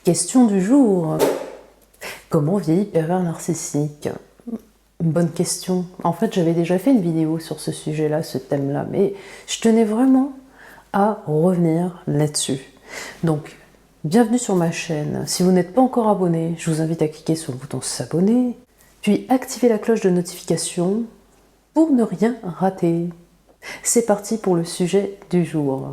Question du jour. Comment vieillit pervers narcissique? Bonne question. En fait, j'avais déjà fait une vidéo sur ce sujet-là, ce thème-là, mais je tenais vraiment à revenir là-dessus. Donc, bienvenue sur ma chaîne. Si vous n'êtes pas encore abonné, je vous invite à cliquer sur le bouton s'abonner, puis activer la cloche de notification pour ne rien rater. C'est parti pour le sujet du jour.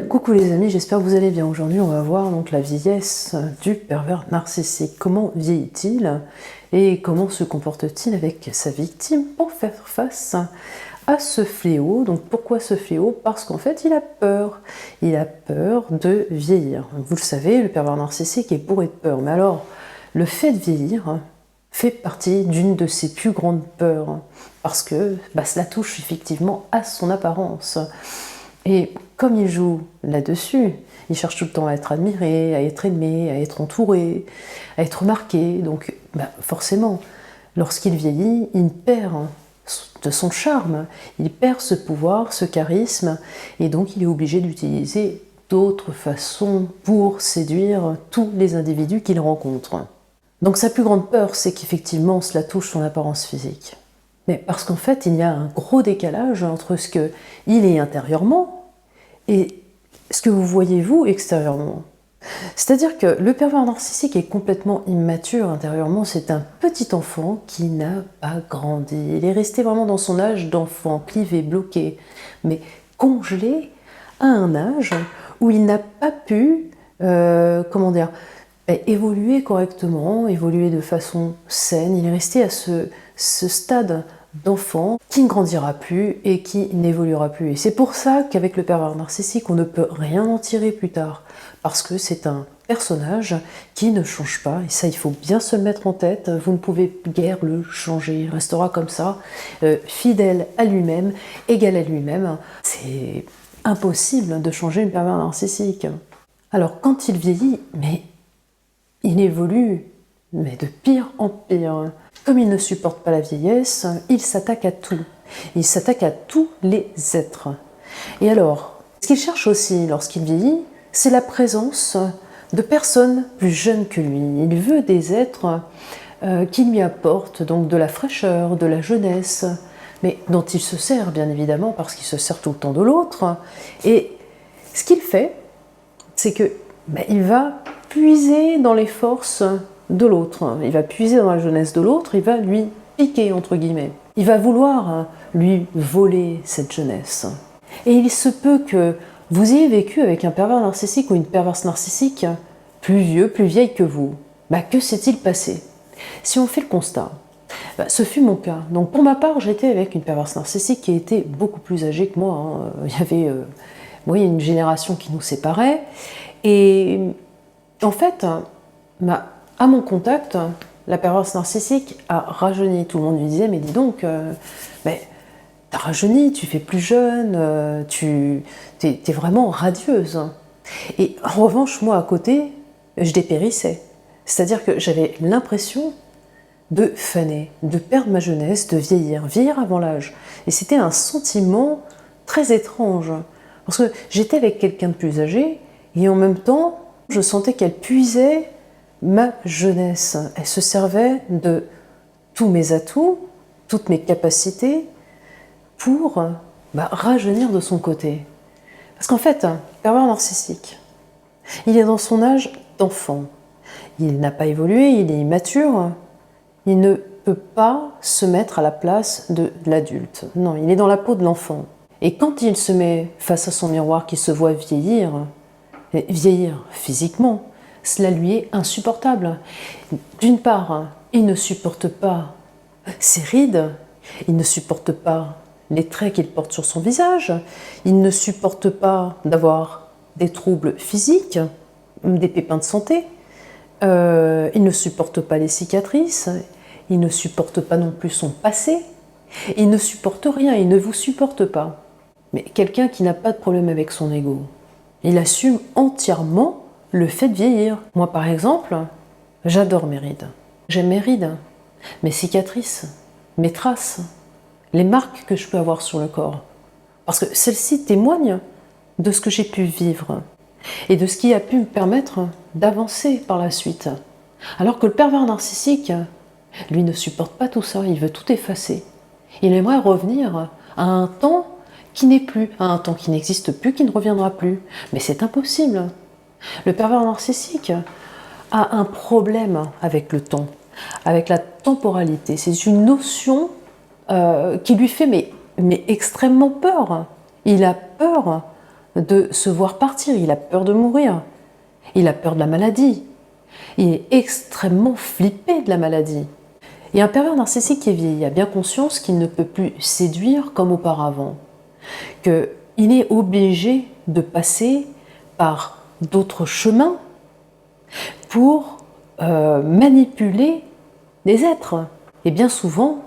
Coucou les amis, j'espère que vous allez bien. Aujourd'hui, on va voir donc la vieillesse du pervers narcissique. Comment vieillit-il et comment se comporte-t-il avec sa victime pour faire face à ce fléau? Donc pourquoi ce fléau? Parce qu'en fait, il a peur. Il a peur de vieillir. Vous le savez, le pervers narcissique est bourré de peur. Mais alors, le fait de vieillir fait partie d'une de ses plus grandes peurs, parce que cela touche effectivement à son apparence. Et comme il joue là-dessus, il cherche tout le temps à être admiré, à être aimé, à être entouré, à être remarqué. Donc forcément, lorsqu'il vieillit, il perd de son charme, il perd ce pouvoir, ce charisme, et donc il est obligé d'utiliser d'autres façons pour séduire tous les individus qu'il rencontre. Donc sa plus grande peur, c'est qu'effectivement cela touche son apparence physique. Mais parce qu'en fait, il y a un gros décalage entre ce qu'il est intérieurement et ce que vous voyez vous extérieurement. C'est-à-dire que le pervers narcissique est complètement immature intérieurement, c'est un petit enfant qui n'a pas grandi. Il est resté vraiment dans son âge d'enfant, clivé, bloqué, mais congelé à un âge où il n'a pas pu, évoluer correctement, évoluer de façon saine. Il est resté à ce stade d'enfant qui ne grandira plus et qui n'évoluera plus. Et c'est pour ça qu'avec le pervers narcissique, on ne peut rien en tirer plus tard, parce que c'est un personnage qui ne change pas, et ça il faut bien se le mettre en tête. Vous ne pouvez guère le changer, il restera comme ça, fidèle à lui-même, égal à lui-même. C'est impossible de changer le pervers narcissique. Alors quand il vieillit, mais il évolue, mais de pire en pire. Comme il ne supporte pas la vieillesse, il s'attaque à tout. Il s'attaque à tous les êtres. Et alors, ce qu'il cherche aussi lorsqu'il vieillit, c'est la présence de personnes plus jeunes que lui. Il veut des êtres qui lui apportent donc de la fraîcheur, de la jeunesse, mais dont il se sert bien évidemment parce qu'il se sert tout le temps de l'autre. Et ce qu'il fait, c'est que il va puiser dans les forces de l'autre, il va puiser dans la jeunesse de l'autre, il va lui piquer entre guillemets. Il va vouloir lui voler cette jeunesse. Et il se peut que vous ayez vécu avec un pervers narcissique ou une perverse narcissique plus vieux, plus vieille que vous. Que s'est-il passé? Si on fait le constat, ce fut mon cas. Donc pour ma part, j'étais avec une perverse narcissique qui était beaucoup plus âgée que moi. Il y avait une génération qui nous séparait. Et en fait, à mon contact, la perverse narcissique a rajeuni. Tout le monde lui disait, mais dis donc, t'as rajeuni, tu fais plus jeune, t'es vraiment radieuse. Et en revanche, moi à côté, je dépérissais. C'est-à-dire que j'avais l'impression de faner, de perdre ma jeunesse, de vieillir avant l'âge. Et c'était un sentiment très étrange. Parce que j'étais avec quelqu'un de plus âgé, et en même temps, je sentais qu'elle puisait ma jeunesse. Elle se servait de tous mes atouts, toutes mes capacités pour rajeunir de son côté. Parce qu'en fait, un pervers narcissique, il est dans son âge d'enfant. Il n'a pas évolué, il est immature. Il ne peut pas se mettre à la place de l'adulte. Non, il est dans la peau de l'enfant. Et quand il se met face à son miroir, qu'il se voit vieillir physiquement, cela lui est insupportable. D'une part, il ne supporte pas ses rides, il ne supporte pas les traits qu'il porte sur son visage, il ne supporte pas d'avoir des troubles physiques, des pépins de santé, il ne supporte pas les cicatrices, il ne supporte pas non plus son passé, il ne supporte rien, il ne vous supporte pas. Mais quelqu'un qui n'a pas de problème avec son ego, il assume entièrement le fait de vieillir. Moi par exemple, j'adore mes rides. J'aime mes rides, mes cicatrices, mes traces, les marques que je peux avoir sur le corps. Parce que celles-ci témoignent de ce que j'ai pu vivre et de ce qui a pu me permettre d'avancer par la suite. Alors que le pervers narcissique, lui, ne supporte pas tout ça, il veut tout effacer. Il aimerait revenir à un temps qui n'est plus, à un temps qui n'existe plus, qui ne reviendra plus. Mais c'est impossible. Le pervers narcissique a un problème avec le temps, avec la temporalité. C'est une notion qui lui fait mais extrêmement peur. Il a peur de se voir partir, il a peur de mourir, il a peur de la maladie. Il est extrêmement flippé de la maladie. Et un pervers narcissique qui est vieilli a bien conscience qu'il ne peut plus séduire comme auparavant, qu'il est obligé de passer par d'autres chemins pour manipuler des êtres. Et bien souvent,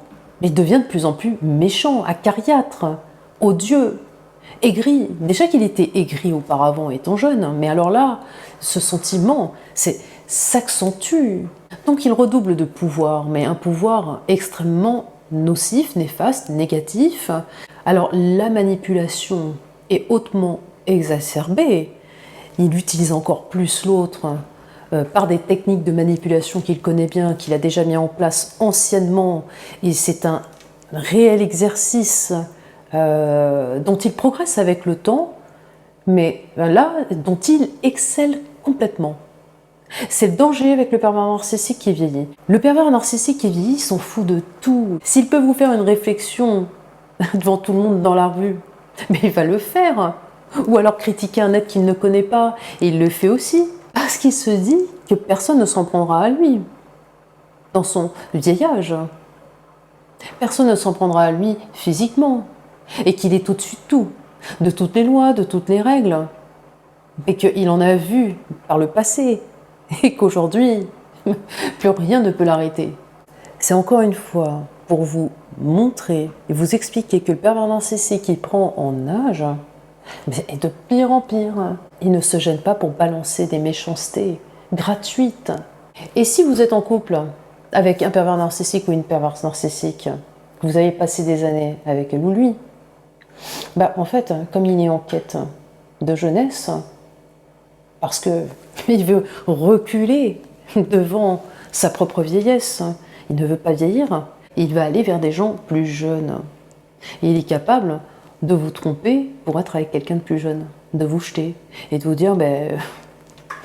il devient de plus en plus méchant, acariâtre, odieux, aigri. Déjà qu'il était aigri auparavant étant jeune, mais alors là, ce sentiment s'accentue. Donc il redouble de pouvoir, mais un pouvoir extrêmement nocif, néfaste, négatif. Alors la manipulation est hautement exacerbée. Il utilise encore plus l'autre par des techniques de manipulation qu'il connaît bien, qu'il a déjà mis en place anciennement. Et c'est un réel exercice dont il progresse avec le temps, mais là, dont il excelle complètement. C'est le danger avec le pervers narcissique qui vieillit. Le pervers narcissique qui vieillit s'en fout de tout. S'il peut vous faire une réflexion devant tout le monde dans la rue, mais il va le faire. Ou alors critiquer un être qu'il ne connaît pas, et il le fait aussi. Parce qu'il se dit que personne ne s'en prendra à lui dans son vieillage. Personne ne s'en prendra à lui physiquement. Et qu'il est au-dessus de tout, de toutes les lois, de toutes les règles. Et qu'il en a vu par le passé. Et qu'aujourd'hui, plus rien ne peut l'arrêter. C'est encore une fois pour vous montrer et vous expliquer que le pervers narcissique qui prend en âge est de pire en pire. Il ne se gêne pas pour balancer des méchancetés gratuites. Et si vous êtes en couple avec un pervers narcissique ou une perverse narcissique, vous avez passé des années avec elle ou lui, en fait, comme il est en quête de jeunesse, parce qu'il veut reculer devant sa propre vieillesse, il ne veut pas vieillir, il va aller vers des gens plus jeunes. Et il est capable de vous tromper pour être avec quelqu'un de plus jeune, de vous jeter et de vous dire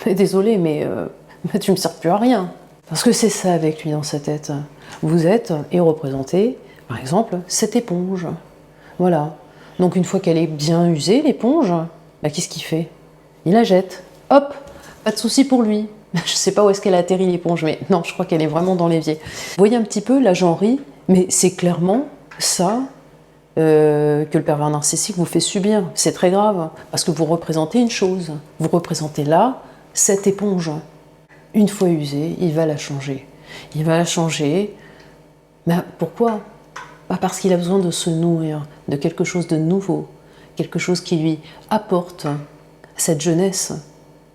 désolé, mais tu ne me sers plus à rien. Parce que c'est ça avec lui dans sa tête. Vous êtes et représentez, par exemple, cette éponge. Voilà. Donc une fois qu'elle est bien usée, l'éponge, qu'est-ce qu'il fait? Il la jette. Hop, pas de souci pour lui. Je ne sais pas où est-ce qu'elle a atterri l'éponge, mais non, je crois qu'elle est vraiment dans l'évier. Vous voyez un petit peu, là j'en ris, mais c'est clairement ça que le pervers narcissique vous fait subir. C'est très grave, parce que vous représentez une chose. Vous représentez là cette éponge. Une fois usée, il va la changer. Il va la changer. Pourquoi? Parce qu'il a besoin de se nourrir de quelque chose de nouveau, quelque chose qui lui apporte cette jeunesse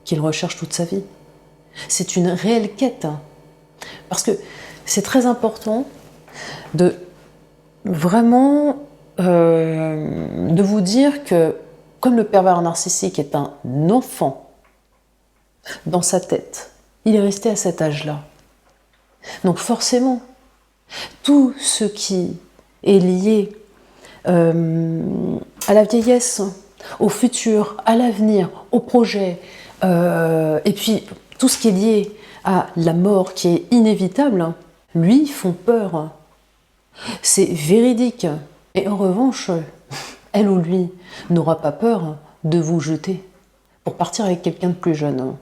qu'il recherche toute sa vie. C'est une réelle quête. Parce que c'est très important de vraiment de vous dire que comme le pervers narcissique est un enfant dans sa tête, il est resté à cet âge-là. Donc forcément, tout ce qui est lié à la vieillesse, au futur, à l'avenir, au projet, et puis tout ce qui est lié à la mort qui est inévitable, lui font peur. C'est véridique. Et en revanche, elle ou lui n'aura pas peur de vous jeter pour partir avec quelqu'un de plus jeune.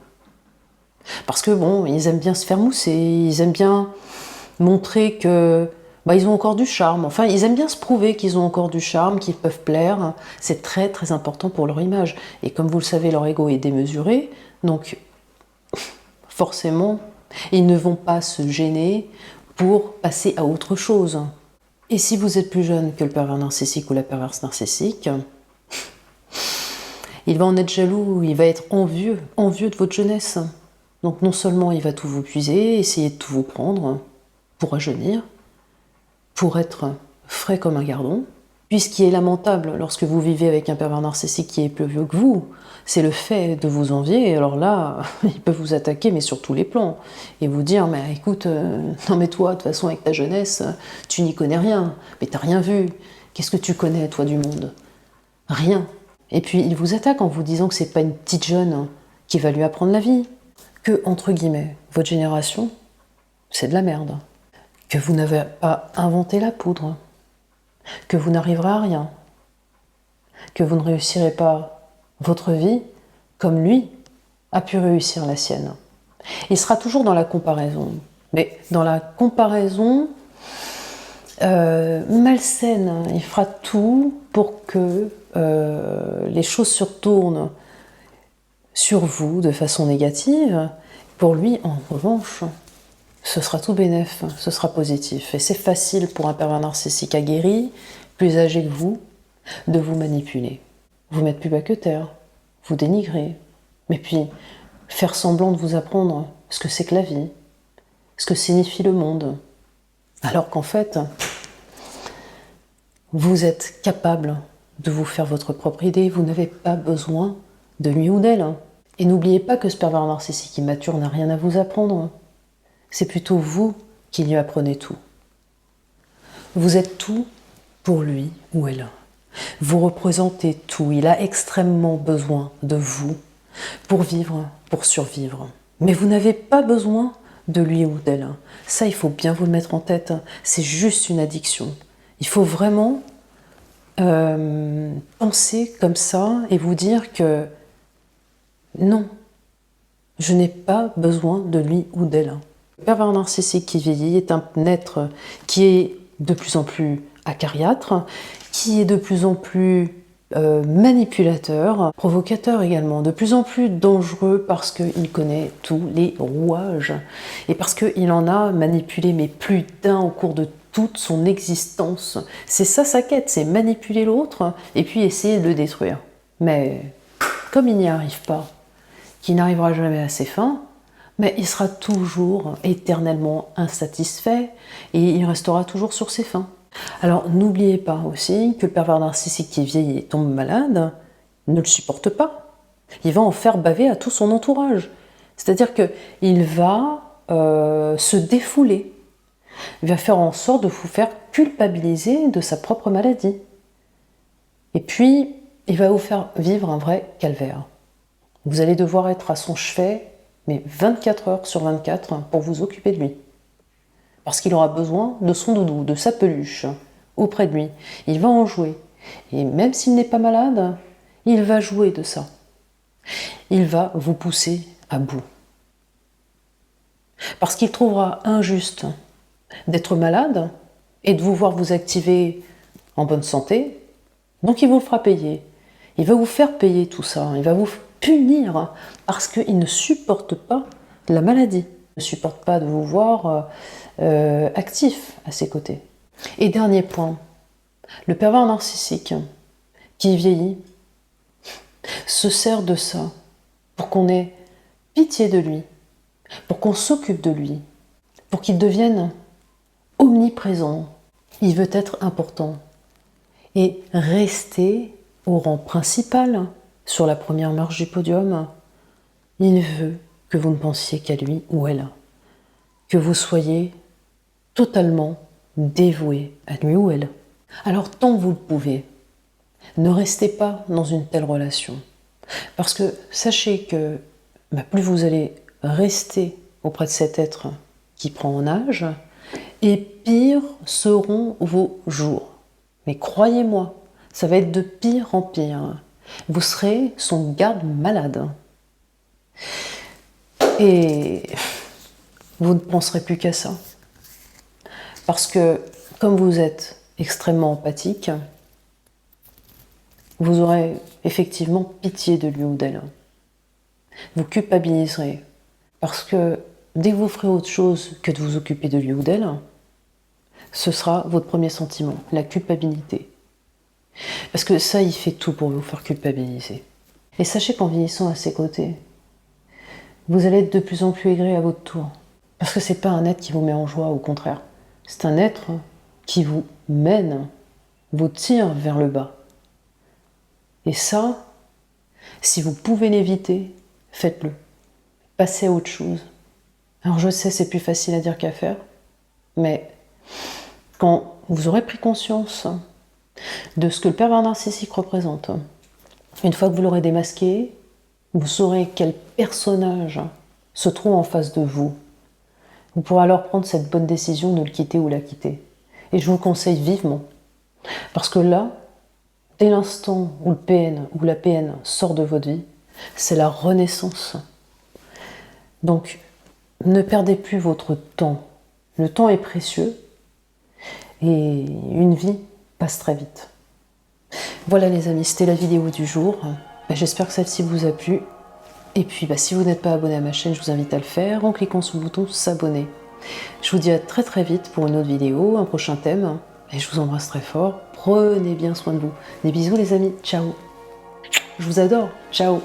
Parce que ils aiment bien se faire mousser, ils aiment bien montrer que ils ont encore du charme. Enfin, ils aiment bien se prouver qu'ils ont encore du charme, qu'ils peuvent plaire. C'est très très important pour leur image. Et comme vous le savez, leur ego est démesuré, donc forcément, ils ne vont pas se gêner pour passer à autre chose. Et si vous êtes plus jeune que le pervers narcissique ou la perverse narcissique, il va en être jaloux, il va être envieux de votre jeunesse. Donc non seulement il va tout vous puiser, essayer de tout vous prendre pour rajeunir, pour être frais comme un gardon, Puis ce qui est lamentable lorsque vous vivez avec un pervers narcissique qui est plus vieux que vous, c'est le fait de vous envier. Alors là, il peut vous attaquer, mais sur tous les plans. Et vous dire, mais écoute, non mais toi, de toute façon, avec ta jeunesse, tu n'y connais rien. Mais t'as rien vu. Qu'est-ce que tu connais, toi, du monde? Rien. Et puis, il vous attaque en vous disant que c'est pas une petite jeune qui va lui apprendre la vie. Que, entre guillemets, votre génération, c'est de la merde. Que vous n'avez pas inventé la poudre. Que vous n'arriverez à rien. Que vous ne réussirez pas votre vie comme lui a pu réussir la sienne. Il sera toujours dans la comparaison. Mais dans la comparaison malsaine, il fera tout pour que les choses se retournent sur vous de façon négative. Pour lui, en revanche, ce sera tout bénef, ce sera positif. Et c'est facile pour un pervers narcissique aguerri, plus âgé que vous, de vous manipuler. Vous mettre plus bas que terre, vous dénigrer, mais puis faire semblant de vous apprendre ce que c'est que la vie, ce que signifie le monde. Alors qu'en fait, vous êtes capable de vous faire votre propre idée, vous n'avez pas besoin de lui ou d'elle. Et n'oubliez pas que ce pervers narcissique immature n'a rien à vous apprendre. C'est plutôt vous qui lui apprenez tout. Vous êtes tout pour lui ou elle. Vous représentez tout. Il a extrêmement besoin de vous pour vivre, pour survivre. Mais vous n'avez pas besoin de lui ou d'elle. Ça, il faut bien vous le mettre en tête. C'est juste une addiction. Il faut vraiment penser comme ça et vous dire que non, je n'ai pas besoin de lui ou d'elle. Le pervers narcissique qui vieillit est un être qui est de plus en plus acariâtre, qui est de plus en plus manipulateur, provocateur également, de plus en plus dangereux parce qu'il connaît tous les rouages et parce qu'il en a manipulé mais plus d'un au cours de toute son existence. C'est ça sa quête, c'est manipuler l'autre et puis essayer de le détruire. Mais comme il n'y arrive pas, qu'il n'arrivera jamais à ses fins, mais il sera toujours éternellement insatisfait et il restera toujours sur ses fins. Alors n'oubliez pas aussi que le pervers narcissique qui vieillit et tombe malade ne le supporte pas. Il va en faire baver à tout son entourage. C'est-à-dire qu'il va se défouler. Il va faire en sorte de vous faire culpabiliser de sa propre maladie. Et puis, il va vous faire vivre un vrai calvaire. Vous allez devoir être à son chevet, mais 24 heures sur 24 pour vous occuper de lui. Parce qu'il aura besoin de son doudou, de sa peluche, auprès de lui. Il va en jouer. Et même s'il n'est pas malade, il va jouer de ça. Il va vous pousser à bout. Parce qu'il trouvera injuste d'être malade et de vous voir vous activer en bonne santé, donc il vous le fera payer. Il va vous faire payer tout ça. Il va vous punir parce qu'il ne supporte pas la maladie. Il ne supporte pas de vous voir actif à ses côtés. Et dernier point, le pervers narcissique qui vieillit se sert de ça pour qu'on ait pitié de lui, pour qu'on s'occupe de lui, pour qu'il devienne omniprésent. Il veut être important et rester au rang principal sur la première marche du podium. Il veut que vous ne pensiez qu'à lui ou elle, que vous soyez totalement dévoué à lui ou elle. Alors tant que vous le pouvez, ne restez pas dans une telle relation. Parce que sachez que plus vous allez rester auprès de cet être qui prend en âge, et pire seront vos jours. Mais croyez-moi, ça va être de pire en pire. Vous serez son garde-malade. Et vous ne penserez plus qu'à ça. Parce que, comme vous êtes extrêmement empathique, vous aurez effectivement pitié de lui ou d'elle. Vous culpabiliserez. Parce que dès que vous ferez autre chose que de vous occuper de lui ou d'elle, ce sera votre premier sentiment, la culpabilité. Parce que ça, il fait tout pour vous faire culpabiliser. Et sachez qu'en vieillissant à ses côtés, vous allez être de plus en plus aigri à votre tour. Parce que c'est pas un être qui vous met en joie, au contraire. C'est un être qui vous mène vous tire vers le bas. Et ça, si vous pouvez l'éviter, faites-le. Passez à autre chose. Alors je sais, c'est plus facile à dire qu'à faire, mais quand vous aurez pris conscience de ce que le pervers narcissique représente, une fois que vous l'aurez démasqué, vous saurez quel personnage se trouve en face de vous. Vous pourrez alors prendre cette bonne décision de le quitter ou la quitter. Et je vous le conseille vivement. Parce que là, dès l'instant où le PN ou la PN sort de votre vie, c'est la renaissance. Donc, ne perdez plus votre temps. Le temps est précieux et une vie passe très vite. Voilà les amis, c'était la vidéo du jour. J'espère que celle-ci vous a plu. Et puis, si vous n'êtes pas abonné à ma chaîne, je vous invite à le faire en cliquant sur le bouton s'abonner. Je vous dis à très très vite pour une autre vidéo, un prochain thème. Et je vous embrasse très fort. Prenez bien soin de vous. Des bisous les amis. Ciao. Je vous adore. Ciao.